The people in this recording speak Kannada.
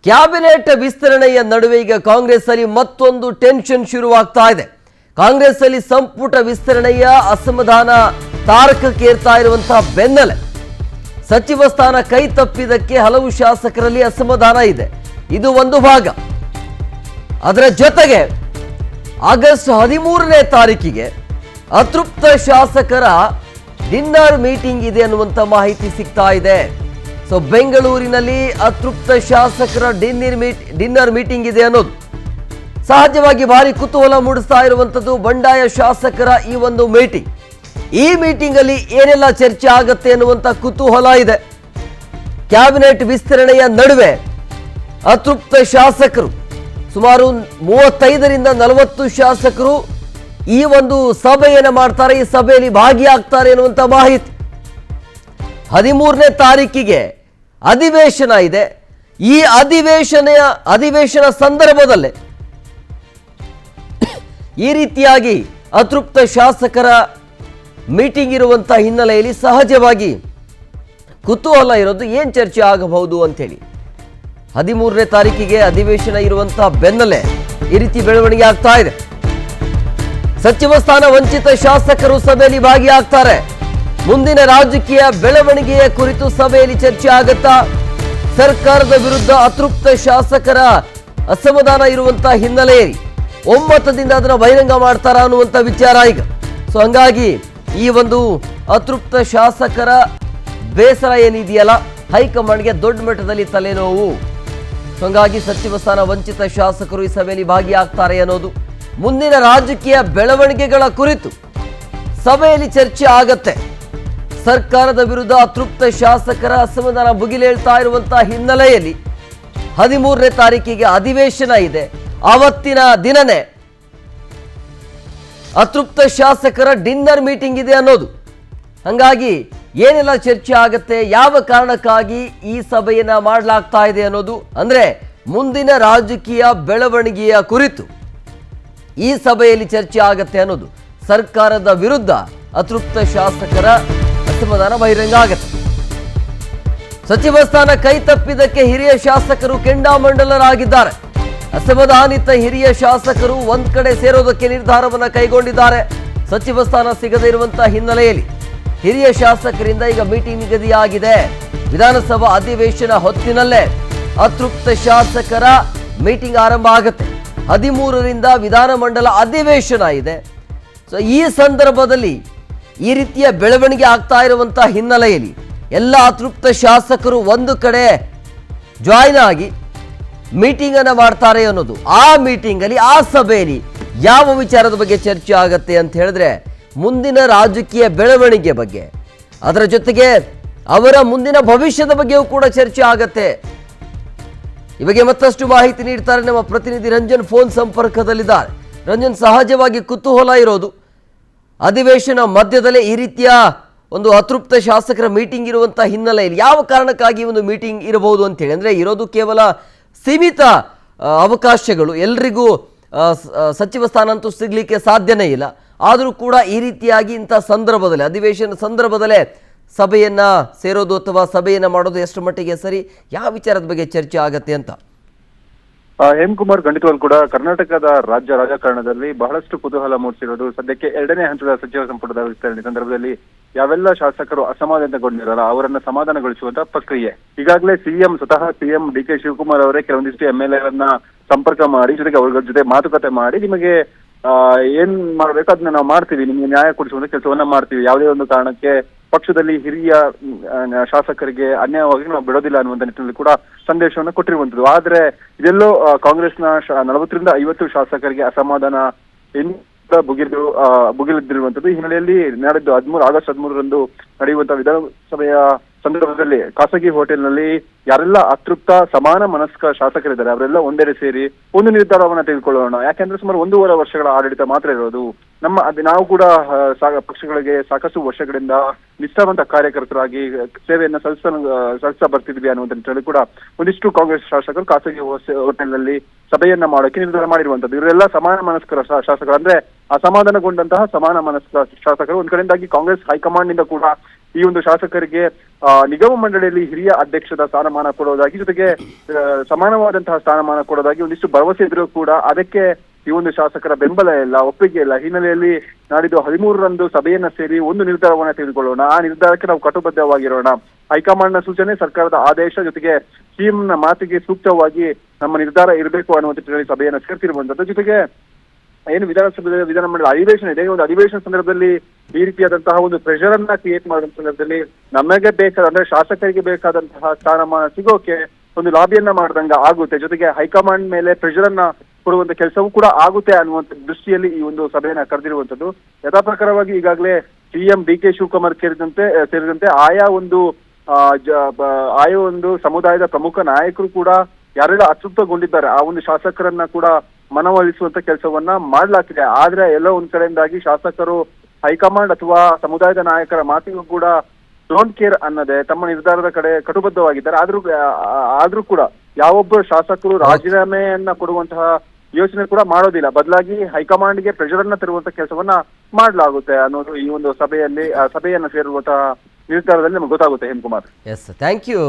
ಕ್ಯಾಬಿನೆಟ್ ವಿಸ್ತರಣೆಯ ನಡುವೆ ಈಗ ಕಾಂಗ್ರೆಸ್ ಅಲ್ಲಿ ಮತ್ತೊಂದು ಟೆನ್ಷನ್ ಶುರುವಾಗ್ತಾ ಇದೆ. ಕಾಂಗ್ರೆಸ್ ಅಲ್ಲಿ ಸಂಪುಟ ವಿಸ್ತರಣೆಯ ಅಸಮಾಧಾನ ತಾರಕಕ್ಕೇರ್ತಾ ಇರುವಂತಹ ಬೆನ್ನಲ್ಲೇ ಸಚಿವ ಸ್ಥಾನ ಕೈ ತಪ್ಪಿದ್ದಕ್ಕೆ ಹಲವು ಶಾಸಕರಲ್ಲಿ ಅಸಮಾಧಾನ ಇದೆ. ಇದು ಒಂದು ಭಾಗ. ಅದರ ಜೊತೆಗೆ ಆಗಸ್ಟ್ 13ನೇ ತಾರೀಕಿಗೆ ಅತೃಪ್ತ ಶಾಸಕರ ಡಿನ್ನರ್ ಮೀಟಿಂಗ್ ಇದೆ ಅನ್ನುವಂಥ ಮಾಹಿತಿ ಸಿಗ್ತಾ ಇದೆ. ಸೊ ಬೆಂಗಳೂರಿನಲ್ಲಿ ಅತೃಪ್ತ ಶಾಸಕರ ಡಿನ್ನರ್ ಮೀಟಿಂಗ್ ಇದೆ ಅನ್ನೋದು ಸಹಜವಾಗಿ ಭಾರಿ ಕುತೂಹಲ ಮೂಡಿಸ್ತಾ ಇರುವಂಥದ್ದು. ಬಂಡಾಯ ಶಾಸಕರ ಈ ಒಂದು ಮೀಟಿಂಗ್, ಈ ಮೀಟಿಂಗ್ ಅಲ್ಲಿ ಏನೆಲ್ಲ ಚರ್ಚೆ ಆಗುತ್ತೆ ಅನ್ನುವಂಥ ಕುತೂಹಲ ಇದೆ. ಕ್ಯಾಬಿನೆಟ್ ವಿಸ್ತರಣೆಯ ನಡುವೆ ಅತೃಪ್ತ ಶಾಸಕರು ಸುಮಾರು 35ರಿಂದ 40 ಶಾಸಕರು ಈ ಒಂದು ಸಭೆಯನ್ನು ಮಾಡ್ತಾರೆ, ಈ ಸಭೆಯಲ್ಲಿ ಭಾಗಿಯಾಗ್ತಾರೆ ಎನ್ನುವಂಥ ಮಾಹಿತಿ. 13ನೇ ತಾರೀಕಿಗೆ ಅಧಿವೇಶನ ಇದೆ. ಈ ಅಧಿವೇಶನ ಸಂದರ್ಭದಲ್ಲೇ ಈ ರೀತಿಯಾಗಿ ಅತೃಪ್ತ ಶಾಸಕರ ಮೀಟಿಂಗ್ ಇರುವಂಥ ಹಿನ್ನೆಲೆಯಲ್ಲಿ ಸಹಜವಾಗಿ ಕುತೂಹಲ ಇರೋದು ಏನು ಚರ್ಚೆ ಆಗಬಹುದು ಅಂತೇಳಿ. 13ನೇ ತಾರೀಕಿಗೆ ಅಧಿವೇಶನ ಇರುವಂತಹ ಬೆನ್ನಲ್ಲೇ ಈ ರೀತಿ ಬೆಳವಣಿಗೆ ಆಗ್ತಾ ಇದೆ. ಸಚಿವ ಸ್ಥಾನ ವಂಚಿತ ಶಾಸಕರು ಸಭೆಯಲ್ಲಿ ಭಾಗಿಯಾಗ್ತಾರೆ. ಮುಂದಿನ ರಾಜಕೀಯ ಬೆಳವಣಿಗೆಯ ಕುರಿತು ಸಭೆಯಲ್ಲಿ ಚರ್ಚೆ ಆಗುತ್ತಾ? ಸರ್ಕಾರದ ವಿರುದ್ಧ ಅತೃಪ್ತ ಶಾಸಕರ ಅಸಮಾಧಾನ ಇರುವಂತಹ ಹಿನ್ನೆಲೆಯಲ್ಲಿ ಒಮ್ಮತದಿಂದ ಅದನ್ನು ಬಹಿರಂಗ ಮಾಡ್ತಾರಾ ಅನ್ನುವಂಥ ವಿಚಾರ ಈಗ. ಸೊ ಹಂಗಾಗಿ ಈ ಒಂದು ಅತೃಪ್ತ ಶಾಸಕರ ಬೇಸರ ಏನಿದೆಯಲ್ಲ, ಹೈಕಮಾಂಡ್ಗೆ ದೊಡ್ಡ ಮಟ್ಟದಲ್ಲಿ ತಲೆನೋವು. ಸೊ ಹಂಗಾಗಿ ಸಚಿವ ಸ್ಥಾನ ವಂಚಿತ ಶಾಸಕರು ಈ ಸಭೆಯಲ್ಲಿ ಭಾಗಿಯಾಗ್ತಾರೆ ಅನ್ನೋದು ಮುಂದಿನ ರಾಜಕೀಯ ಬೆಳವಣಿಗೆಗಳ ಕುರಿತು ಸಭೆಯಲ್ಲಿ ಚರ್ಚೆ ಆಗತ್ತೆ. ಸರ್ಕಾರದ ವಿರುದ್ಧ ಅತೃಪ್ತ ಶಾಸಕರ ಅಸಮಾಧಾನ ಭುಗಿಲೇಳ್ತಾ ಇರುವಂತಹ ಹಿನ್ನೆಲೆಯಲ್ಲಿ 13ನೇ ತಾರೀಕಿಗೆ ಅಧಿವೇಶನ ಇದೆ. ಆವತ್ತಿನ ದಿನನೇ ಅತೃಪ್ತ ಶಾಸಕರ ಡಿನ್ನರ್ ಮೀಟಿಂಗ್ ಇದೆ ಅನ್ನೋದು. ಹಂಗಾಗಿ ಏನೆಲ್ಲ ಚರ್ಚೆ ಆಗತ್ತೆ, ಯಾವ ಕಾರಣಕ್ಕಾಗಿ ಈ ಸಭೆಯನ್ನ ಮಾಡಲಾಗ್ತಾ ಇದೆ ಅನ್ನೋದು, ಅಂದ್ರೆ ಮುಂದಿನ ರಾಜಕೀಯ ಬೆಳವಣಿಗೆಯ ಕುರಿತು ಈ ಸಭೆಯಲ್ಲಿ ಚರ್ಚೆ ಆಗತ್ತೆ ಅನ್ನೋದು. ಸರ್ಕಾರದ ವಿರುದ್ಧ ಅತೃಪ್ತ ಶಾಸಕರ ಅಸಮಾಧಾನ ಬಹಿರಂಗ ಆಗತ್ತೆ. ಸಚಿವ ಸ್ಥಾನ ಕೈ ತಪ್ಪಿದ್ದಕ್ಕೆ ಹಿರಿಯ ಶಾಸಕರು ಕೆಂಡಾಮಂಡಲರಾಗಿದ್ದಾರೆ. ಅಸಮಾಧಾನಿತ ಹಿರಿಯ ಶಾಸಕರು ಒಂದ್ ಕಡೆ ಸೇರೋದಕ್ಕೆ ನಿರ್ಧಾರವನ್ನ ಕೈಗೊಂಡಿದ್ದಾರೆ. ಸಚಿವ ಸ್ಥಾನ ಸಿಗದೇ ಇರುವಂತಹ ಹಿನ್ನೆಲೆಯಲ್ಲಿ ಹಿರಿಯ ಶಾಸಕರಿಂದ ಈಗ ಮೀಟಿಂಗ್ ನಿಗದಿಯಾಗಿದೆ. ವಿಧಾನಸಭಾ ಅಧಿವೇಶನ ಹೊತ್ತಿನಲ್ಲೇ ಅತೃಪ್ತ ಶಾಸಕರ ಮೀಟಿಂಗ್ ಆರಂಭ ಆಗುತ್ತೆ. 13ರಿಂದ ವಿಧಾನಮಂಡಲ ಅಧಿವೇಶನ ಇದೆ. ಸೊ ಈ ಸಂದರ್ಭದಲ್ಲಿ ಈ ರೀತಿಯ ಬೆಳವಣಿಗೆ ಆಗ್ತಾ ಇರುವಂತಹ ಹಿನ್ನೆಲೆಯಲ್ಲಿ ಎಲ್ಲ ಅತೃಪ್ತ ಶಾಸಕರು ಒಂದು ಕಡೆ ಜಾಯ್ನ್ ಆಗಿ ಮೀಟಿಂಗ್ ಅನ್ನ ಮಾಡ್ತಾರೆ ಅನ್ನೋದು. ಆ ಮೀಟಿಂಗ್ ಅಲ್ಲಿ, ಆ ಸಭೆಯಲ್ಲಿ ಯಾವ ವಿಚಾರದ ಬಗ್ಗೆ ಚರ್ಚೆ ಆಗತ್ತೆ ಅಂತ ಹೇಳಿದ್ರೆ ಮುಂದಿನ ರಾಜಕೀಯ ಬೆಳವಣಿಗೆ ಬಗ್ಗೆ, ಅದರ ಜೊತೆಗೆ ಅವರ ಮುಂದಿನ ಭವಿಷ್ಯದ ಬಗ್ಗೆಯೂ ಕೂಡ ಚರ್ಚೆ ಆಗತ್ತೆ. ಈ ಬಗ್ಗೆ ಮತ್ತಷ್ಟು ಮಾಹಿತಿ ನೀಡ್ತಾರೆ ನಮ್ಮ ಪ್ರತಿನಿಧಿ ರಂಜನ್. ಫೋನ್ ಸಂಪರ್ಕದಲ್ಲಿದ್ದಾರೆ. ರಂಜನ್, ಸಹಜವಾಗಿ ಕುತೂಹಲ ಇರೋದು ಅಧಿವೇಶನ ಮಧ್ಯದಲ್ಲೇ ಈ ರೀತಿಯ ಒಂದು ಅತೃಪ್ತ ಶಾಸಕರ ಮೀಟಿಂಗ್ ಇರುವಂತಹ ಹಿನ್ನೆಲೆಯಲ್ಲಿ ಯಾವ ಕಾರಣಕ್ಕಾಗಿ ಒಂದು ಮೀಟಿಂಗ್ ಇರಬಹುದು ಅಂತೇಳಿ. ಅಂದರೆ ಇರೋದು ಕೇವಲ ಸೀಮಿತ ಅವಕಾಶಗಳು, ಎಲ್ರಿಗೂ ಸಚಿವ ಸ್ಥಾನ ಅಂತೂ ಸಿಗಲಿಕ್ಕೆ ಸಾಧ್ಯನೇ ಇಲ್ಲ. ಆದರೂ ಕೂಡ ಈ ರೀತಿಯಾಗಿ ಇಂಥ ಸಂದರ್ಭದಲ್ಲಿ, ಅಧಿವೇಶನ ಸಂದರ್ಭದಲ್ಲೇ ಸಭೆಯನ್ನ ಸೇರೋದು ಅಥವಾ ಸಭೆಯನ್ನ ಮಾಡೋದು ಎಷ್ಟು ಮಟ್ಟಿಗೆ ಸರಿ, ಯಾವ ವಿಚಾರದ ಬಗ್ಗೆ ಚರ್ಚೆ ಆಗತ್ತೆ ಅಂತ? ಹೇಮಕುಮಾರ್, ಖಂಡಿತವಾಗ್ಲೂ ಕೂಡ ಕರ್ನಾಟಕದ ರಾಜ್ಯ ರಾಜಕಾರಣದಲ್ಲಿ ಬಹಳಷ್ಟು ಕುತೂಹಲ ಮೂಡಿಸಿರೋದು ಸದ್ಯಕ್ಕೆ 2ನೇ ಹಂತದ ಸಚಿವ ಸಂಪುಟದ ವಿಸ್ತರಣೆ ಸಂದರ್ಭದಲ್ಲಿ ಯಾವೆಲ್ಲ ಶಾಸಕರು ಅಸಮಾಧಾನಗೊಂಡಿರಲ್ಲ ಅವರನ್ನ ಸಮಾಧಾನಗೊಳಿಸುವಂತ ಪ್ರಕ್ರಿಯೆ. ಈಗಾಗಲೇ ಸ್ವತಃ ಸಿಎಂ ಡಿ.ಕೆ. ಶಿವಕುಮಾರ್ ಅವರೇ ಕೆಲವೊಂದಿಷ್ಟು MLA ರನ್ನ ಸಂಪರ್ಕ ಮಾಡಿ, ಜೊತೆಗೆ ಅವರ ಜೊತೆ ಮಾತುಕತೆ ಮಾಡಿ, ನಿಮಗೆ ಏನ್ ಮಾಡ್ಬೇಕು ಅದನ್ನ ನಾವು ಮಾಡ್ತೀವಿ, ನಿಮ್ಗೆ ನ್ಯಾಯ ಕೊಡಿಸುವಂತ ಕೆಲಸವನ್ನ ಮಾಡ್ತೀವಿ, ಯಾವುದೇ ಒಂದು ಕಾರಣಕ್ಕೆ ಪಕ್ಷದಲ್ಲಿ ಹಿರಿಯ ಶಾಸಕರಿಗೆ ಅನ್ಯಾಯವಾಗಿ ನಾವು ಬಿಡೋದಿಲ್ಲ ಅನ್ನುವಂತ ನಿಟ್ಟಿನಲ್ಲಿ ಕೂಡ ಸಂದೇಶವನ್ನು ಕೊಟ್ಟಿರುವಂತದ್ದು. ಆದ್ರೆ ಇದೆಲ್ಲೋ ಕಾಂಗ್ರೆಸ್ನ 40ರಿಂದ 50 ಶಾಸಕರಿಗೆ ಅಸಮಾಧಾನ ಭುಗಿಲಿದ್ದಿರುವಂತದ್ದು. ಈ ಹಿನ್ನೆಲೆಯಲ್ಲಿ ನಾಡಿದ್ದು ಆಗಸ್ಟ್ 13ರಂದು ನಡೆಯುವಂತಹ ವಿಧಾನಸಭೆಯ ಸಂದರ್ಭದಲ್ಲಿ ಖಾಸಗಿ ಹೋಟೆಲ್ನಲ್ಲಿ ಯಾರೆಲ್ಲ ಅತೃಪ್ತ ಸಮಾನ ಮನಸ್ಕ ಶಾಸಕರಿದ್ದಾರೆ ಅವರೆಲ್ಲ ಒಂದೆಡೆ ಸೇರಿ ಒಂದು ನಿರ್ಧಾರವನ್ನ ತೆಗೆದುಕೊಳ್ಳೋಣ. ಯಾಕೆಂದ್ರೆ ಸುಮಾರು 1.5 ವರ್ಷಗಳ ಆಡಳಿತ ಮಾತ್ರ ಇರೋದು. ನಾವು ಕೂಡ ಪಕ್ಷಗಳಿಗೆ ಸಾಕಷ್ಟು ವರ್ಷಗಳಿಂದ ನಿಷ್ಠಾವಂತ ಕಾರ್ಯಕರ್ತರಾಗಿ ಸೇವೆಯನ್ನ ಸಲ್ಲಿಸ್ತಾ ಬರ್ತಿದ್ವಿ ಅನ್ನುವಂತ ನಿಟ್ಟಿನಲ್ಲಿ ಕೂಡ ಒಂದಿಷ್ಟು ಕಾಂಗ್ರೆಸ್ ಶಾಸಕರು ಖಾಸಗಿ ಹೋಟೆಲ್ನಲ್ಲಿ ಸಭೆಯನ್ನ ಮಾಡೋಕೆ ನಿರ್ಧಾರ ಮಾಡಿರುವಂತದ್ದು. ಇವರೆಲ್ಲ ಸಮಾನ ಮನಸ್ಕರ ಶಾಸಕರು, ಅಂದ್ರೆ ಅಸಮಾಧಾನಗೊಂಡಂತಹ ಸಮಾನ ಮನಸ್ಕ ಶಾಸಕರು. ಒಂದ್ ಕಡೆಯಿಂದಾಗಿ ಕಾಂಗ್ರೆಸ್ ಹೈಕಮಾಂಡ್ ನಿಂದ ಕೂಡ ಈ ಒಂದು ಶಾಸಕರಿಗೆ ನಿಗಮ ಮಂಡಳಿಯಲ್ಲಿ ಹಿರಿಯ ಅಧ್ಯಕ್ಷದ ಸ್ಥಾನಮಾನ ಕೊಡೋದಾಗಿ, ಜೊತೆಗೆ ಸಮಾನವಾದಂತಹ ಸ್ಥಾನಮಾನ ಕೊಡೋದಾಗಿ ಒಂದಿಷ್ಟು ಭರವಸೆ ಇದ್ರೂ ಕೂಡ ಅದಕ್ಕೆ ಈ ಒಂದು ಶಾಸಕರ ಬೆಂಬಲ ಇಲ್ಲ, ಒಪ್ಪಿಗೆ ಇಲ್ಲ. ಹಿನ್ನೆಲೆಯಲ್ಲಿ ನಾಡಿದ್ದು 13ರಂದು ಸಭೆಯನ್ನ ಸೇರಿ ಒಂದು ನಿರ್ಧಾರವನ್ನ ತೆಗೆದುಕೊಳ್ಳೋಣ, ಆ ನಿರ್ಧಾರಕ್ಕೆ ನಾವು ಕಟುಬದ್ಧವಾಗಿರೋಣ, ಹೈಕಮಾಂಡ್ನ ಸೂಚನೆ, ಸರ್ಕಾರದ ಆದೇಶ, ಜೊತೆಗೆ ಸಿಎಂನ ಮಾತಿಗೆ ಸೂಕ್ತವಾಗಿ ನಮ್ಮ ನಿರ್ಧಾರ ಇರಬೇಕು ಅನ್ನುವಂಥ ನಿಟ್ಟಿನಲ್ಲಿ ಸಭೆಯನ್ನ ಸೇರ್ತಿರುವಂತದ್ದು. ಜೊತೆಗೆ ಏನು ವಿಧಾನಮಂಡಲ ಅಧಿವೇಶನ ಇದೆ, ಈ ಒಂದು ಅಧಿವೇಶನ ಸಂದರ್ಭದಲ್ಲಿ ಈ ರೀತಿಯಾದಂತಹ ಒಂದು ಪ್ರೆಷರ್ ಅನ್ನ ಕ್ರಿಯೇಟ್ ಮಾಡುವ ಸಂದರ್ಭದಲ್ಲಿ ನಮಗೆ ಬೇಕಾದ, ಅಂದ್ರೆ ಶಾಸಕರಿಗೆ ಬೇಕಾದಂತಹ ಸ್ಥಾನಮಾನ ಸಿಗೋಕೆ ಒಂದು ಲಾಬಿಯನ್ನ ಮಾಡ್ದಂಗ ಆಗುತ್ತೆ, ಜೊತೆಗೆ ಹೈಕಮಾಂಡ್ ಮೇಲೆ ಪ್ರೆಷರ್ ಅನ್ನ ಕೊಡುವಂತ ಕೆಲಸವೂ ಕೂಡ ಆಗುತ್ತೆ ಅನ್ನುವಂಥ ದೃಷ್ಟಿಯಲ್ಲಿ ಈ ಒಂದು ಸಭೆಯನ್ನ ಕರೆದಿರುವಂತದ್ದು. ಯಥಾ ಪ್ರಕಾರವಾಗಿ ಈಗಾಗಲೇ ಸಿಎಂ ಡಿ.ಕೆ. ಶಿವಕುಮಾರ್ ಸೇರಿದಂತೆ ಆಯಾ ಒಂದು ಸಮುದಾಯದ ಪ್ರಮುಖ ನಾಯಕರು ಕೂಡ ಯಾರೆಲ್ಲ ಅತೃಪ್ತಗೊಂಡಿದ್ದಾರೆ ಆ ಒಂದು ಶಾಸಕರನ್ನ ಕೂಡ ಮನವೊಲಿಸುವಂತ ಕೆಲಸವನ್ನ ಮಾಡ್ಲಾಗ್ತಿದೆ. ಆದ್ರೆ ಎಲ್ಲೋ ಒಂದ್ ಕಡೆಯಿಂದಾಗಿ ಶಾಸಕರು ಹೈಕಮಾಂಡ್ ಅಥವಾ ಸಮುದಾಯದ ನಾಯಕರ ಮಾತಿಗೂ ಕೂಡ ಡೋಂಟ್ ಕೇರ್ ಅನ್ನದೆ ತಮ್ಮ ನಿರ್ಧಾರದ ಕಡೆ ಕಟುಬದ್ಧವಾಗಿದ್ದಾರೆ. ಆದ್ರೂ ಕೂಡ ಯಾವೊಬ್ಬ ಶಾಸಕರು ರಾಜೀನಾಮೆಯನ್ನ ಕೊಡುವಂತಹ ಯೋಚನೆ ಕೂಡ ಮಾಡೋದಿಲ್ಲ, ಬದಲಾಗಿ ಹೈಕಮಾಂಡ್ಗೆ ಪ್ರೆಷರ್ ಅನ್ನ ತರುವಂತ ಕೆಲಸವನ್ನ ಮಾಡ್ಲಾಗುತ್ತೆ ಅನ್ನೋದು ಈ ಒಂದು ಸಭೆಯನ್ನ ಸೇರುವಂತಹ ನಿರ್ಧಾರದಲ್ಲಿ ನಮ್ಗೆ ಗೊತ್ತಾಗುತ್ತೆ. Hemakumar, yes, thank you.